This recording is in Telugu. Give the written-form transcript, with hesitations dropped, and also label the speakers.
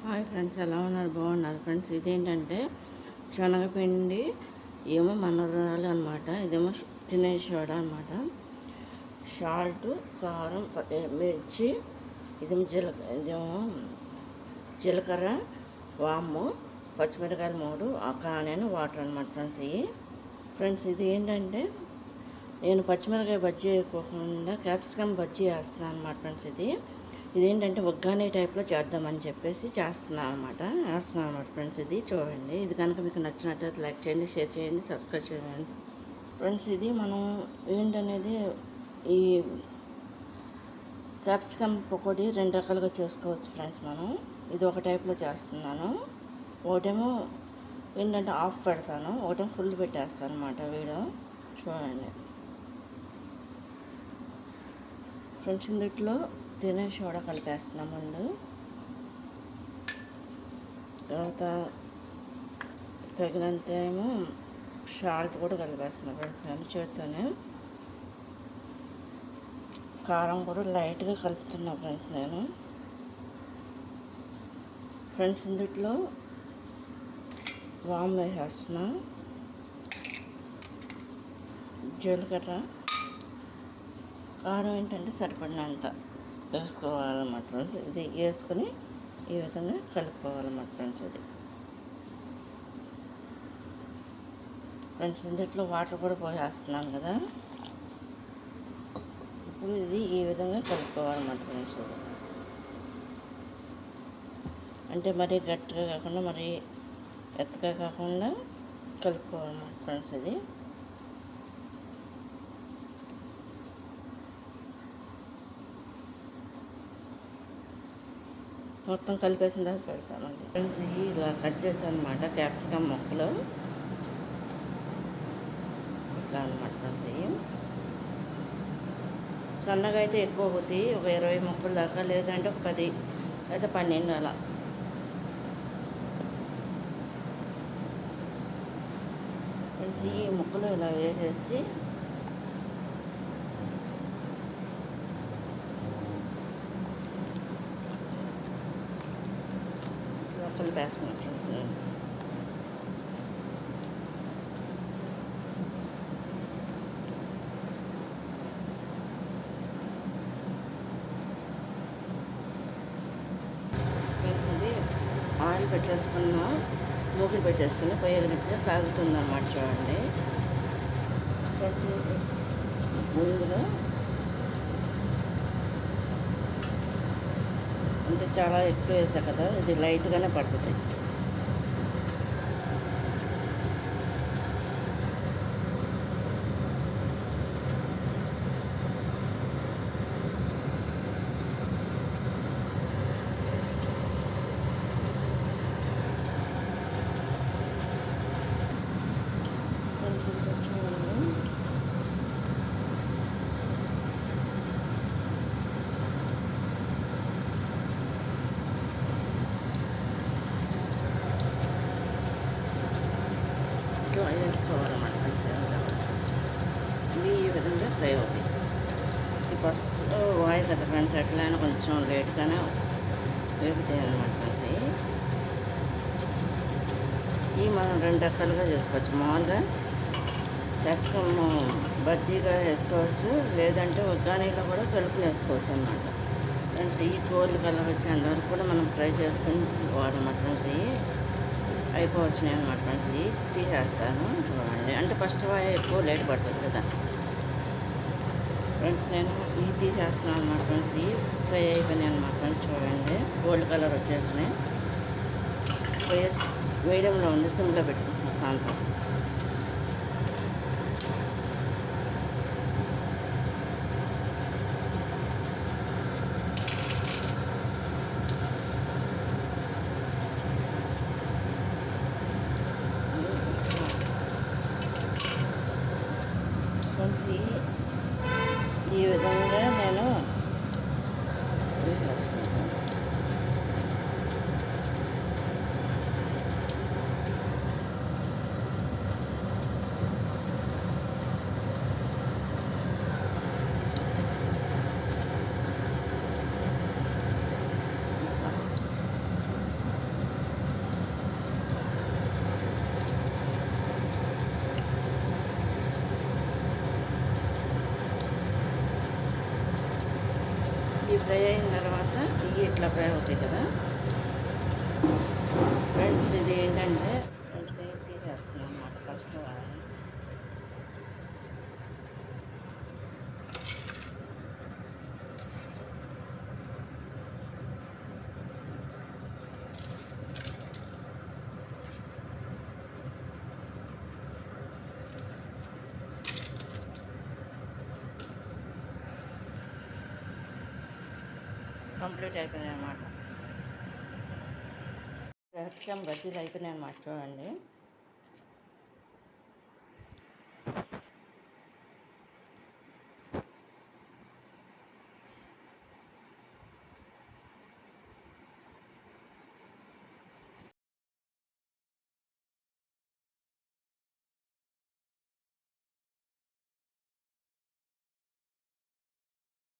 Speaker 1: హాయ్ ఫ్రెండ్స్, ఎలా ఉన్నారు? బాగున్నారు ఫ్రెండ్స్. ఇదేంటంటే శనగపిండి ఏమో మనరాలు అనమాట. ఇదేమో తినే సోడా అనమాట. సాల్ట్, కారం, మిర్చి, ఇదేమో జీలకర్ర, వాము, పచ్చిమిరకాయలు 3, ఆనియన్, వాటర్ అనమాట ఫ్రెండ్స్. ఇది ఏంటంటే నేను పచ్చిమిరకాయ బజ్జీ వేయకోకుండా క్యాప్సికమ్ బజ్జీ వేస్తున్నాను అనమాట ఫ్రెండ్స్. ఇదేంటంటే ఒగ్గాని టైప్లో చేద్దామని చెప్పేసి వేస్తున్నాను అనమాట ఫ్రెండ్స్. ఇది చూడండి. ఇది కనుక మీకు నచ్చినట్లయితే లైక్ చేయండి, షేర్ చేయండి, సబ్స్క్రైబ్ చేయండి ఫ్రెండ్స్. ఇది మనం ఏంటనేది ఈ క్యాప్సికమ్ పకోడీ 2 రకాలుగా చేసుకోవచ్చు ఫ్రెండ్స్. ఇది ఒక టైప్లో చేస్తున్నాను. ఒకటేమో ఏంటంటే ఆఫ్ పెడతాను, ఒకటేమో ఫుల్ పెట్టేస్తాను అనమాట. వీడియో చూడండి ఫ్రెండ్స్. ఇందులో తినే సోడా కలిపేస్తున్నాం ముందు. తర్వాత తగినంత ఏమో సాల్ట్ కూడా కలిపేస్తున్నాం ఫ్రెండ్స్. చేస్తూనే కారం కూడా లైట్గా కలుపుతున్నా ఫ్రెండ్స్. ఇందులో వాము వేసేస్తున్నా, జీలకర్ర, కారం ఏంటంటే సరిపడినంత వేసుకోవాలన్నమాట ఫ్రెండ్స్. ఇది వేసుకొని ఈ విధంగా కలుపుకోవాలన్నమాట ఫ్రెండ్స్. ఫ్రెండ్స్ ఇందులో వాటర్ కూడా పోసేస్తున్నాను కదా. ఇప్పుడు ఇది ఈ విధంగా కలుపుకోవాలన్నమాట ఫ్రెండ్స్. అంటే మరీ గట్టిగా కాకుండా మరీ ఎత్తగా కాకుండా కలుపుకోవాలన్నమాట ఫ్రెండ్స్. ఇది మొత్తం కలిపేసిన తర్వాత పెడతామండి ఫ్రెండ్స్. ఇలా కట్ చేస్తాను అనమాట క్యాప్సికమ్ ముక్కలు. ఇట్లా అనమాట ఫ్రెండ్స్. సన్నగా అయితే ఎక్కువ అవుతాయి, ఒక 20 ముక్కలు దాకా, లేదంటే ఒక 10 లేదా 12 అలా. ఫ్రెండ్స్ ఈ ముక్కలు ఇలా వేసేసి కలిపేస్తున్నాం ఫ్రెండ్స్. ఇది ఆయిల్ పెట్టేసుకున్నా, మూకులు పెట్టేసుకుని పొయ్యి వెలిగించి కాగుతుంది అన్నమాట. చూడండి ఫ్రెండ్స్. ముందుగా అంటే చాలా ఎక్కువ వేసా కదా, ఇది లైట్గానే పడుతుంది. వేసుకోవాలన్నమాట. ఇవి ఈ విధంగా ఫ్రై అవుతాయి. ఫస్ట్ ఆయిల్ కదా ఫ్రెండ్స్, ఎట్లయినా కొంచెం లేట్గానే వేగుతాయి అన్నమాట ఫ్రెండ్స్. ఇవి మనం 2 రకాలుగా చేసుకోవచ్చు. మామూలుగా క్యాప్సికమ్ బజ్జీగా వేసుకోవచ్చు, లేదంటే ఒగ్గానీలో కూడా కలుపుని వేసుకోవచ్చు అన్నమాట ఫ్రెండ్స్. ఈ గోల్డ్ కలర్ వచ్చేంత వరకు కూడా మనం ఫ్రై చేసుకుని వాడమాట ఫ్రెండ్స్. అయిపోవచ్చినాయి అన్నమాట ఫ్రెండ్స్. తీసేస్తాను చూడండి. అంటే ఫస్ట్ ఎక్కువ లేట్ పడుతుంది కదా ఫ్రెండ్స్. నేను తీసేస్తున్నాను అన్నమాట ఫ్రెండ్స్. ఫ్రై అయిపోయినాయి అన్నమాట ఫ్రెండ్స్. చూడండి గోల్డ్ కలర్ వచ్చేసినాయి. ఫ్రై మీడియంలో ఉంది, సిమ్లో పెట్టుకుంటున్నాను సాయంత్రం. ఈ విధంగా నేను ఇట్లా ఫ్రై అవుతాయి కదా ఫ్రెండ్స్. ఇది ఏంటంటే ఫ్రెండ్స్ తీసేస్తున్నాం అన్నమాట ఫస్ట్ కంప్లీట్ అయిపోయినాయి అన్నమాట. క్యాప్సికమ్ బజ్జీలు అయిపోయినాయి అన్నమాట చూడండి.